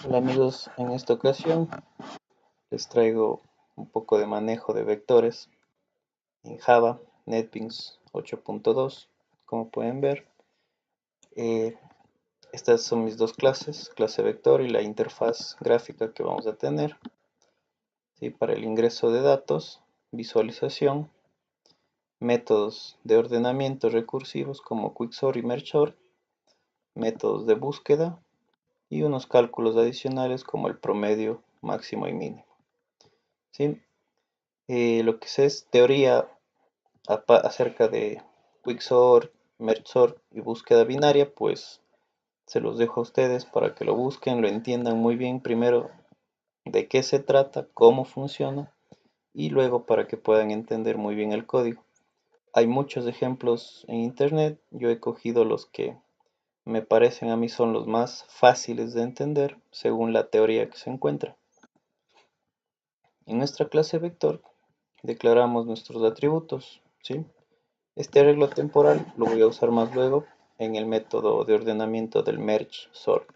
Hola amigos, en esta ocasión les traigo un poco de manejo de vectores en Java, NetBeans 8.2. Como pueden ver, eh, estas son mis dos clases, clase vector y la interfaz gráfica que vamos a tener, ¿sí? Para el ingreso de datos, visualización, métodos de ordenamiento recursivos como Quicksort y Mergesort, métodos de búsqueda y unos cálculos adicionales como el promedio máximo y mínimo, ¿sí? Lo que sé es teoría acerca de Quicksort, Mergesort y búsqueda binaria, pues se los dejo a ustedes para que lo busquen, lo entiendan muy bien primero de qué se trata, cómo funciona y luego para que puedan entender muy bien el código. Hay muchos ejemplos en internet, yo he cogido los que me parecen a mí son los más fáciles de entender según la teoría que se encuentra. En nuestra clase vector declaramos nuestros atributos, ¿sí? Este arreglo temporal lo voy a usar más luego en el método de ordenamiento del Mergesort.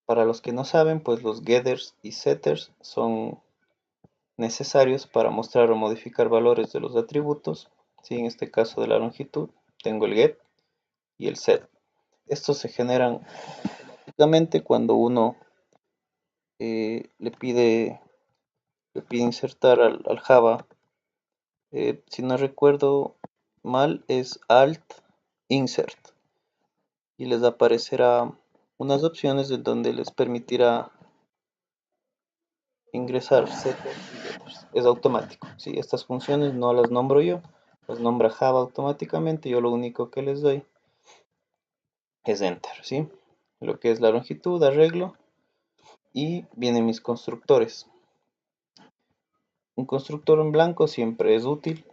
Para los que no saben, pues los getters y setters son necesarios para mostrar o modificar valores de los atributos. ¿Sí? En este caso de la longitud, tengo el get y el set. Estos se generan automáticamente cuando uno le pide insertar al Java. Si no recuerdo mal, es Alt Insert. Y les aparecerá unas opciones en donde les permitirá ingresar setters y getters. Es automático, ¿sí? Estas funciones no las nombro yo, las nombra Java automáticamente. Yo lo único que les doy es enter, ¿sí? Lo que es la longitud, arreglo y vienen mis constructores. Un constructor en blanco siempre es útil,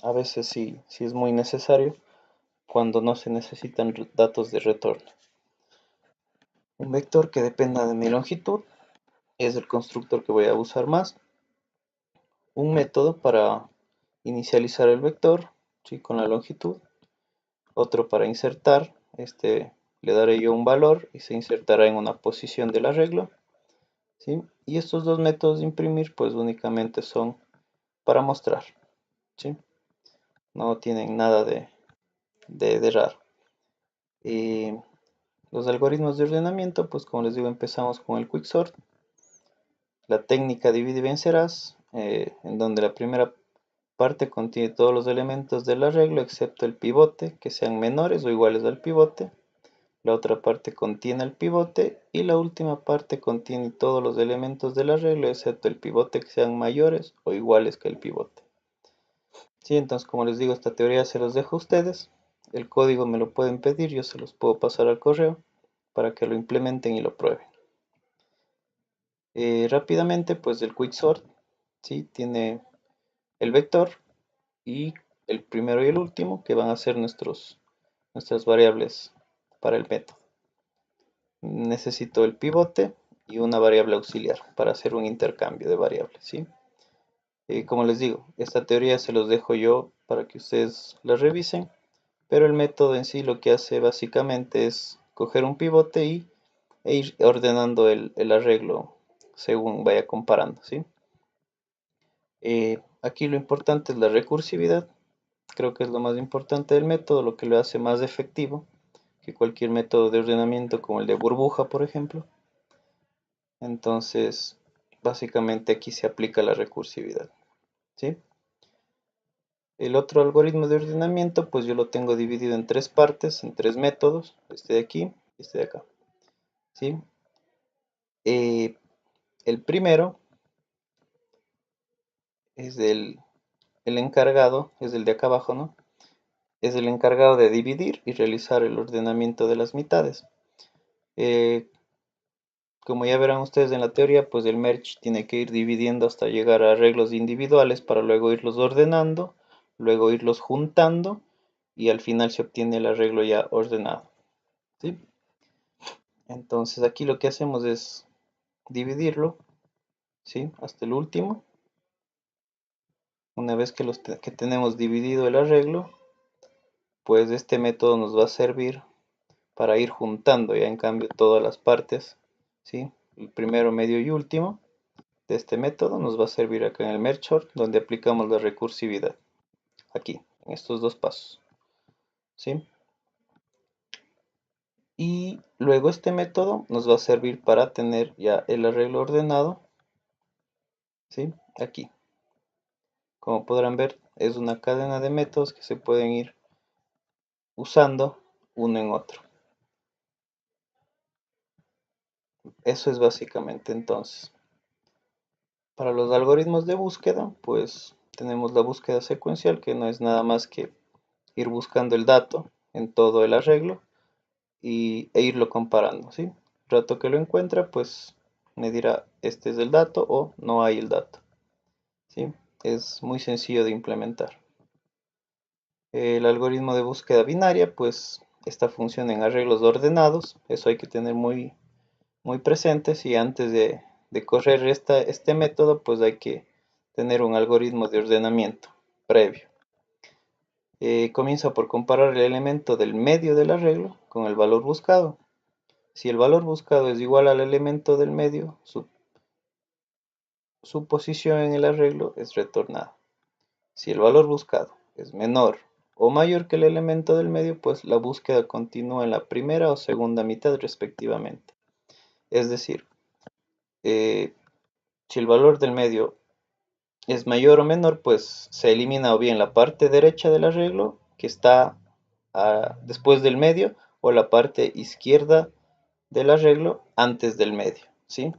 a veces sí es muy necesario cuando no se necesitan datos de retorno. Un vector que dependa de mi longitud es el constructor que voy a usar más. Un método para inicializar el vector, ¿sí? Con la longitud. Otro para insertar, le daré yo un valor y se insertará en una posición del arreglo, ¿sí? Y estos dos métodos de imprimir pues únicamente son para mostrar, ¿sí? No tienen nada de raro. Los algoritmos de ordenamiento, pues como les digo, empezamos con el quicksort. La técnica divide y vencerás, en donde la primera parte contiene todos los elementos del arreglo excepto el pivote, que sean menores o iguales al pivote. La otra parte contiene el pivote y la última parte contiene todos los elementos del arreglo excepto el pivote que sean mayores o iguales que el pivote. Sí, entonces como les digo, esta teoría se los dejo a ustedes. El código me lo pueden pedir, yo se los puedo pasar al correo para que lo implementen y lo prueben. Rápidamente, pues el quicksort, ¿sí? Tiene el vector y el primero y el último que van a ser nuestras variables para el método. Necesito el pivote y una variable auxiliar para hacer un intercambio de variables, ¿sí? Como les digo, esta teoría se los dejo yo para que ustedes la revisen, pero el método en sí lo que hace básicamente es coger un pivote e ir ordenando el arreglo según vaya comparando, ¿sí? Aquí lo importante es la recursividad, creo que es lo más importante del método, lo que lo hace más efectivo que cualquier método de ordenamiento como el de burbuja, por ejemplo. Entonces, básicamente aquí se aplica la recursividad, ¿sí? El otro algoritmo de ordenamiento, pues yo lo tengo dividido en tres partes, en tres métodos, este de aquí y este de acá, ¿sí? El primero es el encargado, es el de acá abajo, ¿no? Es el encargado de dividir y realizar el ordenamiento de las mitades. Como ya verán ustedes en la teoría, pues el merge tiene que ir dividiendo hasta llegar a arreglos individuales para luego irlos ordenando, luego irlos juntando y al final se obtiene el arreglo ya ordenado, ¿sí? Entonces aquí lo que hacemos es dividirlo, ¿sí? Hasta el último. Una vez que tenemos dividido el arreglo, pues este método nos va a servir para ir juntando ya en cambio todas las partes, ¿sí? El primero, medio y último de este método nos va a servir acá en el merge sort, donde aplicamos la recursividad, aquí, en estos dos pasos, ¿sí? Y luego este método nos va a servir para tener ya el arreglo ordenado, ¿sí? Aquí. Como podrán ver, es una cadena de métodos que se pueden ir usando uno en otro. Eso es básicamente entonces. Para los algoritmos de búsqueda, pues tenemos la búsqueda secuencial, que no es nada más que ir buscando el dato en todo el arreglo e irlo comparando, ¿sí? El rato que lo encuentra, pues me dirá este es el dato o no hay el dato, ¿sí? Es muy sencillo de implementar. El algoritmo de búsqueda binaria, pues esta funciona en arreglos ordenados, eso hay que tener muy presentes, y antes de correr este método, pues hay que tener un algoritmo de ordenamiento previo. Comienza por comparar el elemento del medio del arreglo con el valor buscado. Si el valor buscado es igual al elemento del medio, su posición en el arreglo es retornada. Si el valor buscado es menor o mayor que el elemento del medio, pues la búsqueda continúa en la primera o segunda mitad respectivamente. Es decir, si el valor del medio es mayor o menor, pues se elimina o bien la parte derecha del arreglo, que está después del medio, o la parte izquierda del arreglo antes del medio, ¿sí?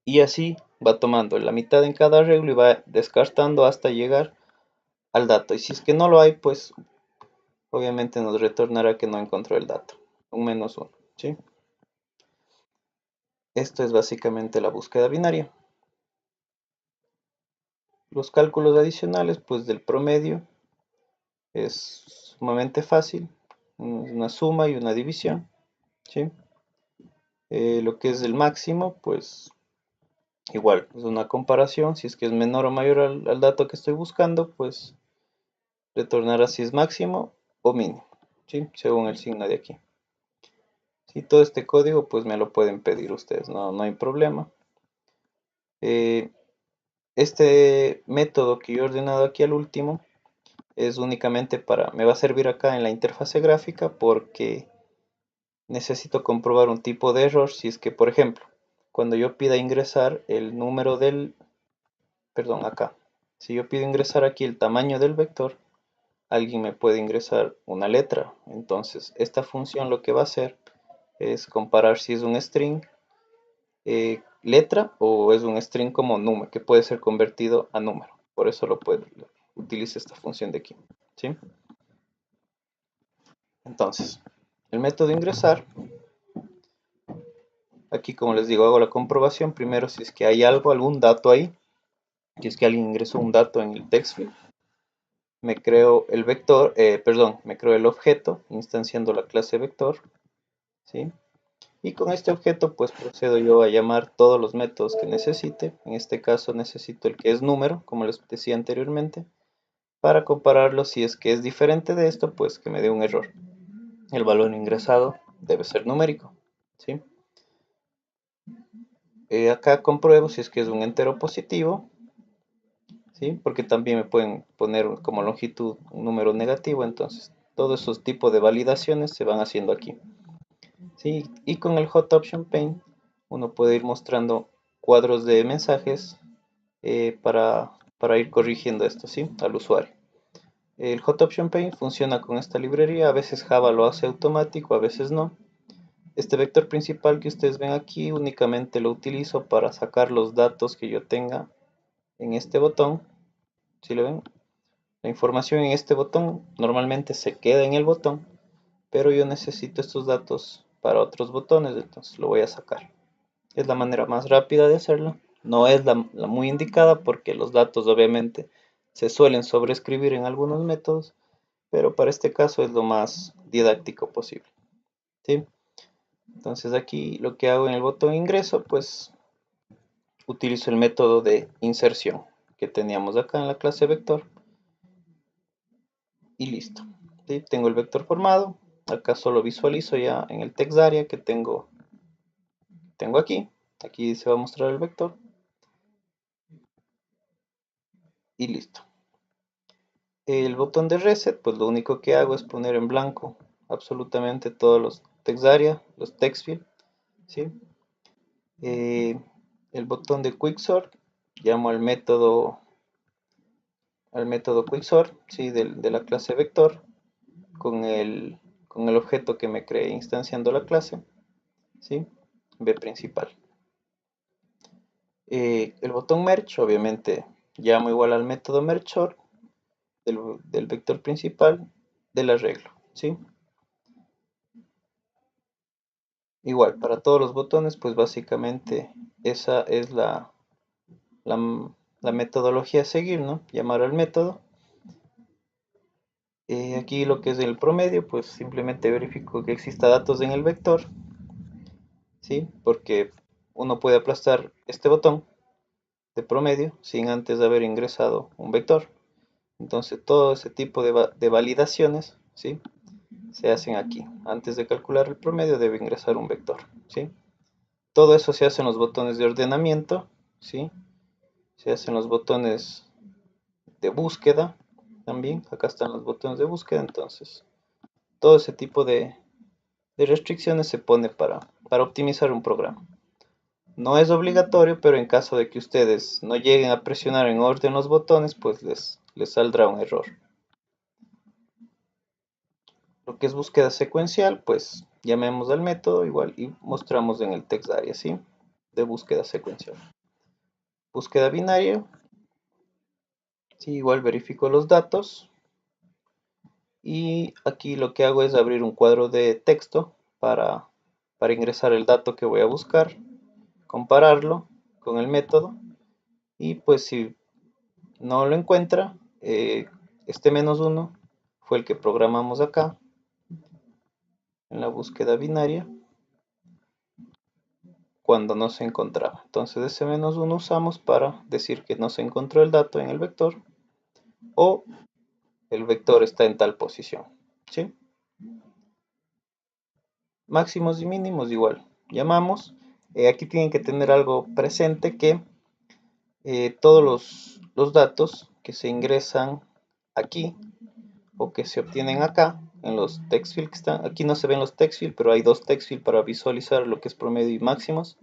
Y así va tomando la mitad en cada arreglo y va descartando hasta llegar al dato. Y si es que no lo hay, pues obviamente nos retornará que no encontró el dato, un menos uno, ¿sí? Esto es básicamente la búsqueda binaria. Los cálculos adicionales, pues del promedio, es sumamente fácil, una suma y una división, ¿sí? Lo que es el máximo, pues igual, es una comparación, si es que es menor o mayor al dato que estoy buscando, pues retornará si es máximo o mínimo, ¿sí? Según el signo de aquí. Si todo este código, pues me lo pueden pedir ustedes, no hay problema. Este método que yo he ordenado aquí al último es únicamente me va a servir acá en la interfase gráfica, porque necesito comprobar un tipo de error. Si es que, por ejemplo, cuando yo pida ingresar el número perdón, acá, si yo pido ingresar aquí el tamaño del vector, alguien me puede ingresar una letra. Entonces, esta función lo que va a hacer es comparar si es un string letra o es un string como número, que puede ser convertido a número. Por eso utiliza esta función de aquí, ¿sí? Entonces, el método ingresar, aquí como les digo, hago la comprobación primero si es que hay algún dato ahí. Si es que alguien ingresó un dato en el text field, me creo el vector, me creo el objeto instanciando la clase vector, ¿sí? Y con este objeto pues procedo yo a llamar todos los métodos que necesite. En este caso necesito el que es número, como les decía anteriormente, para compararlo. Si es que es diferente de esto, pues que me dé un error. El valor ingresado debe ser numérico, ¿sí? Acá compruebo si es que es un entero positivo, ¿sí? Porque también me pueden poner como longitud un número negativo. Entonces todos esos tipos de validaciones se van haciendo aquí, ¿sí? Y con el Hot Option Pane uno puede ir mostrando cuadros de mensajes para ir corrigiendo esto, ¿sí? Al usuario. El Hot Option Pane funciona con esta librería. A veces Java lo hace automático, a veces no. Este vector principal que ustedes ven aquí únicamente lo utilizo para sacar los datos que yo tenga en este botón. ¿Sí lo ven? La información en este botón normalmente se queda en el botón, pero yo necesito estos datos para otros botones, entonces lo voy a sacar. Es la manera más rápida de hacerlo. No es la muy indicada, porque los datos obviamente se suelen sobreescribir en algunos métodos, pero para este caso es lo más didáctico posible, ¿sí? Entonces aquí lo que hago en el botón ingreso, pues utilizo el método de inserción que teníamos acá en la clase vector y listo, ¿sí? Tengo el vector formado, Acá solo visualizo ya en el text area que tengo aquí. Aquí se va a mostrar el vector. Y listo. El botón de reset, pues lo único que hago es poner en blanco absolutamente todos los text area, los text field, ¿sí? El botón de quicksort, llamo al método quicksort, ¿sí? De la clase vector con el objeto que me creé instanciando la clase, ¿sí? B principal. El botón merge, obviamente, llamo igual al método merge del vector principal del arreglo, ¿sí? Igual, para todos los botones, pues básicamente esa es la, la metodología a seguir, ¿no? Llamar al método. Aquí lo que es el promedio, pues simplemente verifico que exista datos en el vector, ¿sí? Porque uno puede aplastar este botón de promedio sin antes de haber ingresado un vector. Entonces todo ese tipo de validaciones, ¿sí? Se hacen aquí. Antes de calcular el promedio debe ingresar un vector, ¿sí? Todo eso se hace en los botones de ordenamiento, ¿sí? Se hacen los botones de búsqueda también. Acá están los botones de búsqueda, entonces todo ese tipo de restricciones se pone para optimizar un programa. No es obligatorio, pero en caso de que ustedes no lleguen a presionar en orden los botones, pues les saldrá un error. Lo que es búsqueda secuencial, pues llamemos al método igual y mostramos en el text area, ¿sí? De búsqueda secuencial. Búsqueda binaria, sí, igual verifico los datos. Y aquí lo que hago es abrir un cuadro de texto para ingresar el dato que voy a buscar, compararlo con el método y pues si no lo encuentra, este -1 fue el que programamos acá en la búsqueda binaria cuando no se encontraba. Entonces ese -1 usamos para decir que no se encontró el dato en el vector o el vector está en tal posición, ¿sí? Máximos y mínimos igual. Llamamos. Aquí tienen que tener algo presente que todos los datos que se ingresan aquí o que se obtienen acá en los text fields que están aquí, no se ven los text fields, pero hay dos text fields para visualizar lo que es promedio y máximos.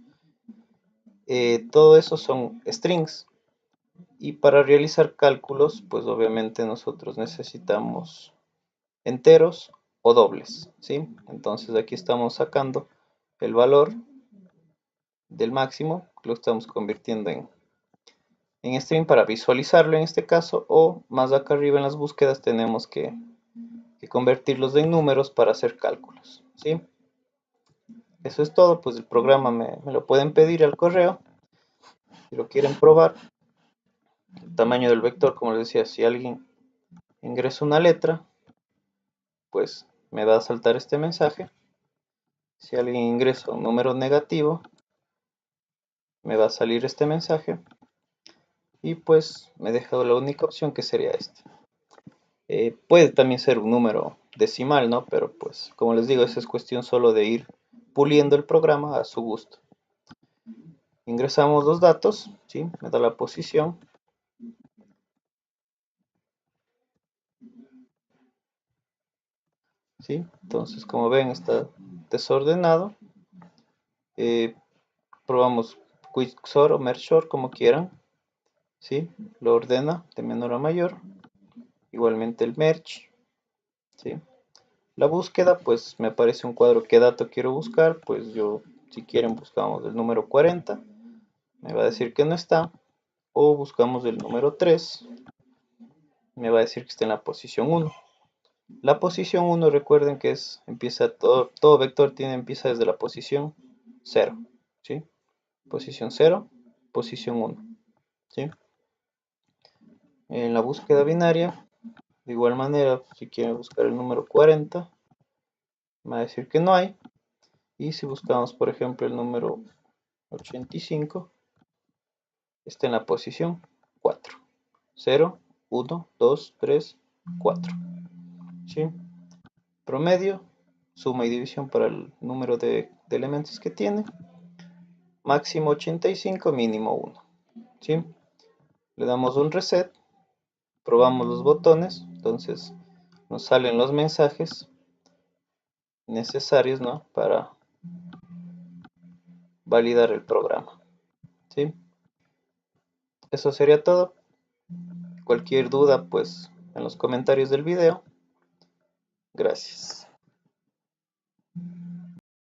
Todo eso son strings y para realizar cálculos pues obviamente nosotros necesitamos enteros o dobles, ¿sí? Entonces aquí estamos sacando el valor del máximo, lo estamos convirtiendo en string para visualizarlo en este caso, o más acá arriba en las búsquedas tenemos que convertirlos en números para hacer cálculos, ¿sí? Eso es todo, pues el programa me lo pueden pedir al correo si lo quieren probar. El tamaño del vector, como les decía, si alguien ingresa una letra, pues me va a saltar este mensaje. Si alguien ingresa un número negativo, me va a salir este mensaje. Y pues me deja la única opción que sería este. Puede también ser un número decimal, ¿no? Pero pues, como les digo, esa es cuestión solo de ir puliendo el programa a su gusto. Ingresamos los datos, ¿sí? Me da la posición. ¿Sí? Entonces, como ven, está desordenado. Probamos quicksort o mergesort, como quieran. ¿Sí? Lo ordena de menor a mayor. Igualmente el merge. ¿Sí? La búsqueda, pues me aparece un cuadro qué dato quiero buscar. Pues yo, si quieren, buscamos el número 40. Me va a decir que no está. O buscamos el número 3. Me va a decir que está en la posición 1. La posición 1, recuerden que empieza todo vector empieza desde la posición 0, ¿sí? Posición 0, posición 1, ¿sí? En la búsqueda binaria, de igual manera, si quieren buscar el número 40, me va a decir que no hay. Y si buscamos, por ejemplo, el número 85, está en la posición 4. 0, 1, 2, 3, 4. ¿Sí? Promedio, suma y división para el número de elementos que tiene. Máximo 85, mínimo 1. ¿Sí? Le damos un reset, probamos los botones, entonces nos salen los mensajes necesarios, ¿no?, para validar el programa. ¿Sí? Eso sería todo. Cualquier duda, pues en los comentarios del video. Gracias.